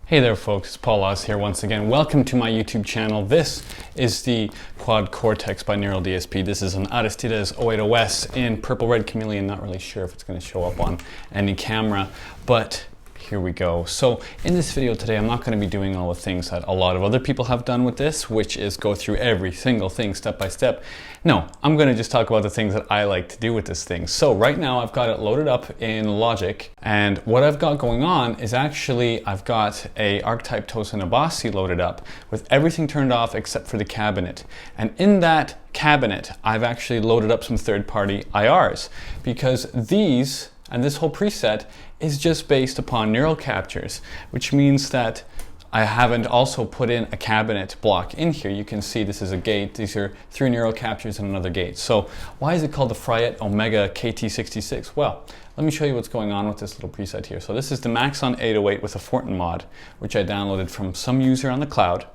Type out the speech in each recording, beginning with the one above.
Hey there folks, it's Paul Oz here once again. Welcome to my YouTube channel. This is the Quad Cortex by Neural DSP. This is an Aristides 080S in purple red chameleon. Not really sure if it's going to show up on any camera, but here we go. So in this video today, I'm not going to be doing all the things that a lot of other people have done with this, which is go through every single thing step by step. No, I'm going to just talk about the things that I like to do with this thing. So right now I've got it loaded up in Logic, and what I've got going on is actually I've got a archetype Tosin Abasi loaded up with everything turned off except for the cabinet. And in that cabinet, I've actually loaded up some third-party IRs because these and this whole preset is just based upon neural captures, which means that I haven't also put in a cabinet block in here. You can see this is a gate. These are 3 neural captures and another gate. So why is it called the Fryette Omega KT66? Well, let me show you what's going on with this little preset here. So this is the Maxon 808 with a Fortin mod, which I downloaded from some user on the cloud.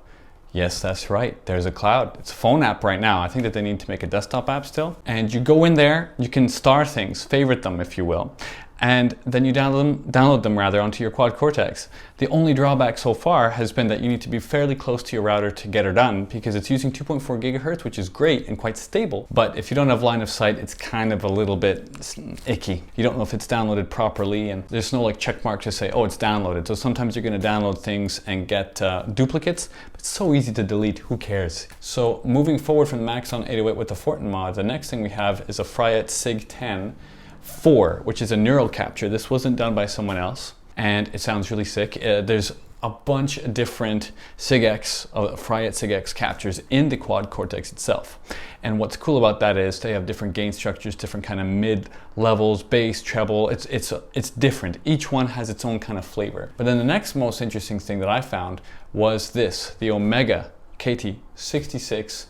Yes, that's right, there's a cloud. It's a phone app right now. I think that they need to make a desktop app still. And you go in there, you can star things, favorite them if you will. And then you download them onto your Quad Cortex. The only drawback so far has been that you need to be fairly close to your router to get her done because it's using 2.4 gigahertz, which is great and quite stable. But if you don't have line of sight, it's kind of a little bit icky. You don't know if it's downloaded properly, and there's no like check mark to say, oh, it's downloaded. So sometimes you're going to download things and get duplicates, but it's so easy to delete, who cares? So moving forward from the Maxon 808 with the Fortin mod, the next thing we have is a Fryette SIG 10. 4, which is a neural capture. This wasn't done by someone else, and it sounds really sick. There's a bunch of different SIG-X, Fryette SIG-X captures in the Quad Cortex itself. And what's cool about that is they have different gain structures, different kind of mid levels, bass, treble. It's different. Each one has its own kind of flavor. But then the next most interesting thing that I found was this, the Omega KT66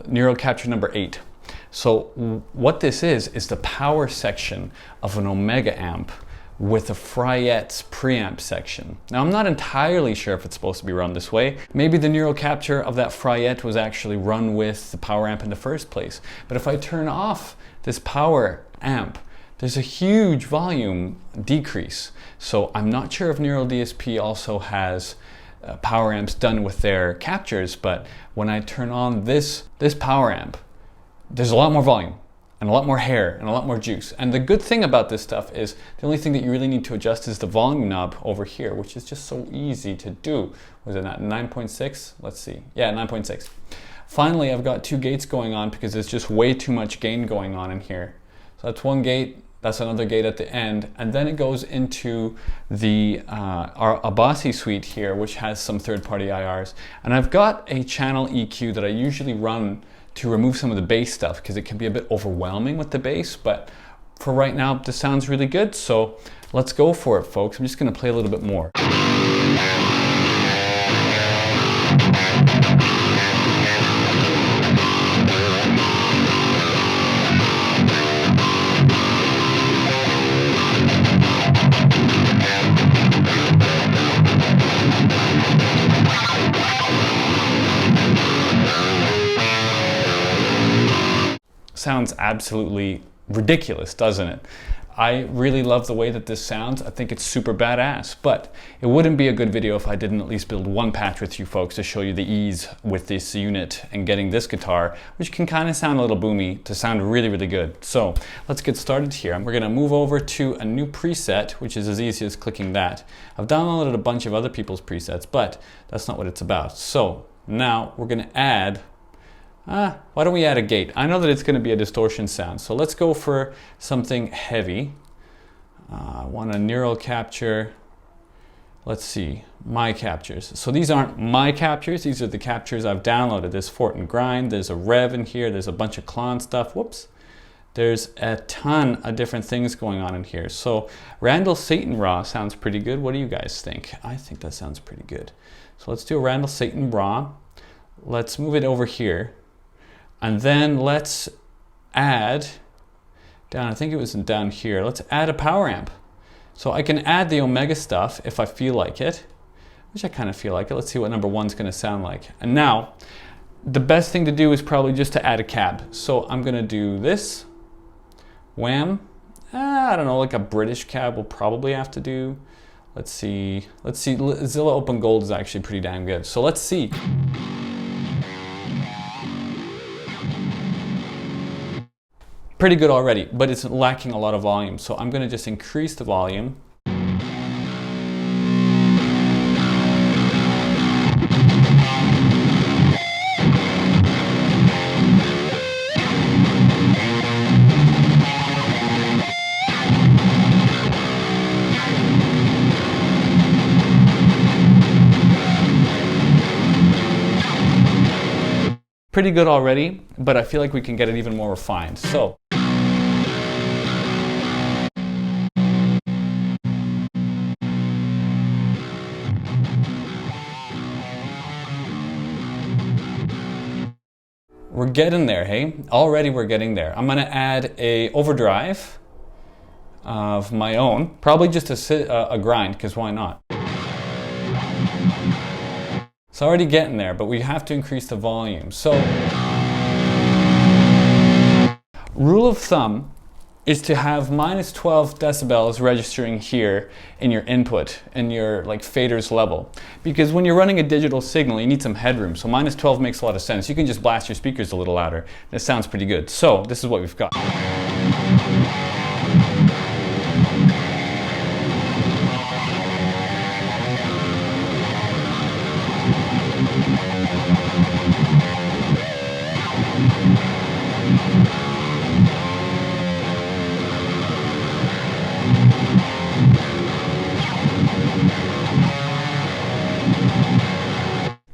neural capture number 8. So what this is the power section of an Omega amp with a Fryette's preamp section. Now I'm not entirely sure if it's supposed to be run this way. Maybe the neural capture of that Fryette was actually run with the power amp in the first place. But if I turn off this power amp, there's a huge volume decrease. So I'm not sure if Neural DSP also has power amps done with their captures, but when I turn on this power amp, there's a lot more volume and a lot more hair and a lot more juice. And the good thing about this stuff is the only thing that you really need to adjust is the volume knob over here, which is just so easy to do. Was it at 9.6? Let's see. Yeah, 9.6. Finally, I've got 2 gates going on because there's just way too much gain going on in here. So that's 1 gate, that's another gate at the end, and then it goes into the our Abasi suite here, which has some third-party IRs. And I've got a channel EQ that I usually run to remove some of the bass stuff because it can be a bit overwhelming with the bass, but for right now this sounds really good, so let's go for it, folks. I'm just going to play a little bit more. Sounds absolutely ridiculous, doesn't it? I really love the way that this sounds. I think it's super badass, but it wouldn't be a good video if I didn't at least build one patch with you folks to show you the ease with this unit and getting this guitar, which can kind of sound a little boomy, to sound really, really good. So let's get started here. We're gonna move over to a new preset, which is as easy as clicking that. I've downloaded a bunch of other people's presets, but that's not what it's about. So now we're gonna add why don't we add a gate? I know that it's going to be a distortion sound, so let's go for something heavy. I want a neural capture. Let's see, my captures. So these aren't my captures, these are the captures I've downloaded. There's Fortin Grind, there's a Rev in here, there's a bunch of Klon stuff. Whoops. There's a ton of different things going on in here. So Randall Satan Raw sounds pretty good. What do you guys think? I think that sounds pretty good. So let's do a Randall Satan Raw. Let's move it over here. And then let's add down, I think it was down here, let's add a power amp. So I can add the Omega stuff if I feel like it, which I kind of feel like it. Let's see what number one's gonna sound like. And now, the best thing to do is probably just to add a cab. So I'm gonna do this, wham. I don't know, like a British cab will probably have to do. Let's see, Zilla Open Gold is actually pretty damn good. So let's see. Pretty good already, but it's lacking a lot of volume. So I'm gonna just increase the volume. Pretty good already, but I feel like we can get it even more refined. So. We're getting there, hey? Already we're getting there. I'm gonna add a overdrive of my own, probably just a grind, because why not? It's already getting there, but we have to increase the volume. So, rule of thumb is to have minus 12 decibels registering here in your input, in your like fader's level. Because when you're running a digital signal, you need some headroom. So minus 12 makes a lot of sense. You can just blast your speakers a little louder. This sounds pretty good. So this is what we've got.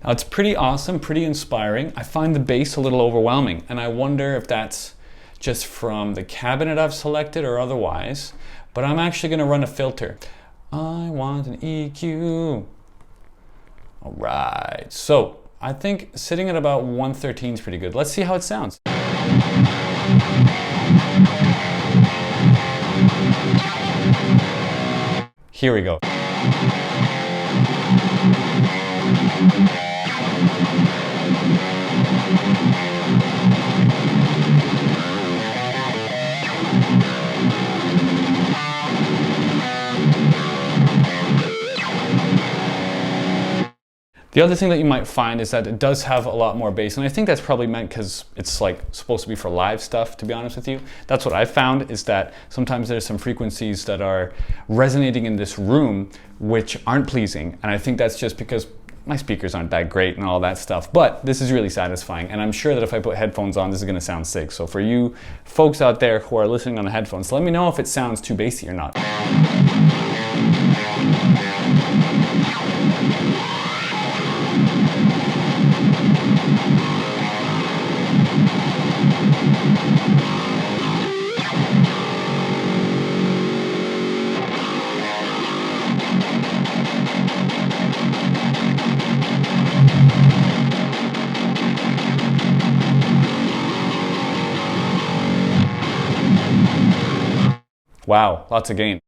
Now it's pretty awesome, pretty inspiring. I find the bass a little overwhelming, and I wonder if that's just from the cabinet I've selected or otherwise, but I'm actually gonna run a filter. I want an EQ. All right, so I think sitting at about 113 is pretty good. Let's see how it sounds. Here we go. The other thing that you might find is that it does have a lot more bass, and I think that's probably meant because it's like supposed to be for live stuff, to be honest with you. That's what I found, is that sometimes there's some frequencies that are resonating in this room which aren't pleasing, and I think that's just because my speakers aren't that great and all that stuff, but this is really satisfying, and I'm sure that if I put headphones on, this is gonna sound sick. So for you folks out there who are listening on the headphones, let me know if it sounds too bassy or not. Wow, lots of gain.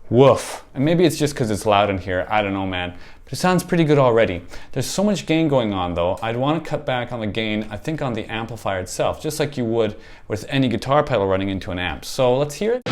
Woof. And maybe it's just because it's loud in here, I don't know, man. But it sounds pretty good already. There's so much gain going on though. I'd want to cut back on the gain, I think on the amplifier itself, just like you would with any guitar pedal running into an amp. So let's hear it.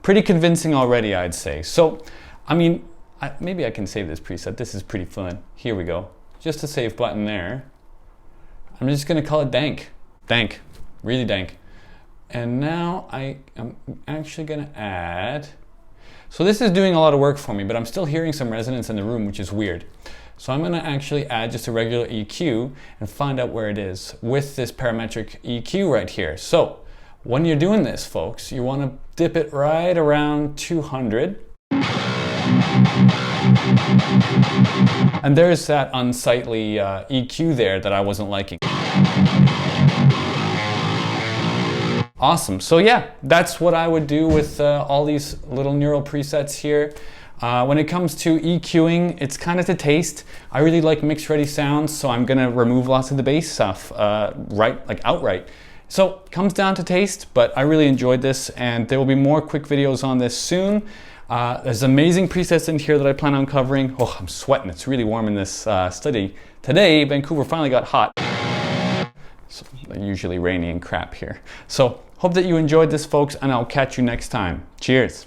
Pretty convincing already, I'd say. So, I mean, maybe I can save this preset. This is pretty fun. Here we go. Just a save button there. I'm just gonna call it dank. Dank, really dank. And now I'm actually gonna add, so this is doing a lot of work for me, but I'm still hearing some resonance in the room, which is weird. So I'm gonna actually add just a regular EQ and find out where it is with this parametric EQ right here. So, when you're doing this, folks, you want to dip it right around 200. And there's that unsightly EQ there that I wasn't liking. Awesome. So yeah, that's what I would do with all these little neural presets here. When it comes to EQing, it's kind of to taste. I really like mix ready sounds, so I'm gonna remove lots of the bass stuff outright. So it comes down to taste, but I really enjoyed this, and there will be more quick videos on this soon. There's amazing presets in here that I plan on covering. Oh, I'm sweating. It's really warm in this study. Today, Vancouver finally got hot. So, usually rainy and crap here. So hope that you enjoyed this, folks, and I'll catch you next time. Cheers.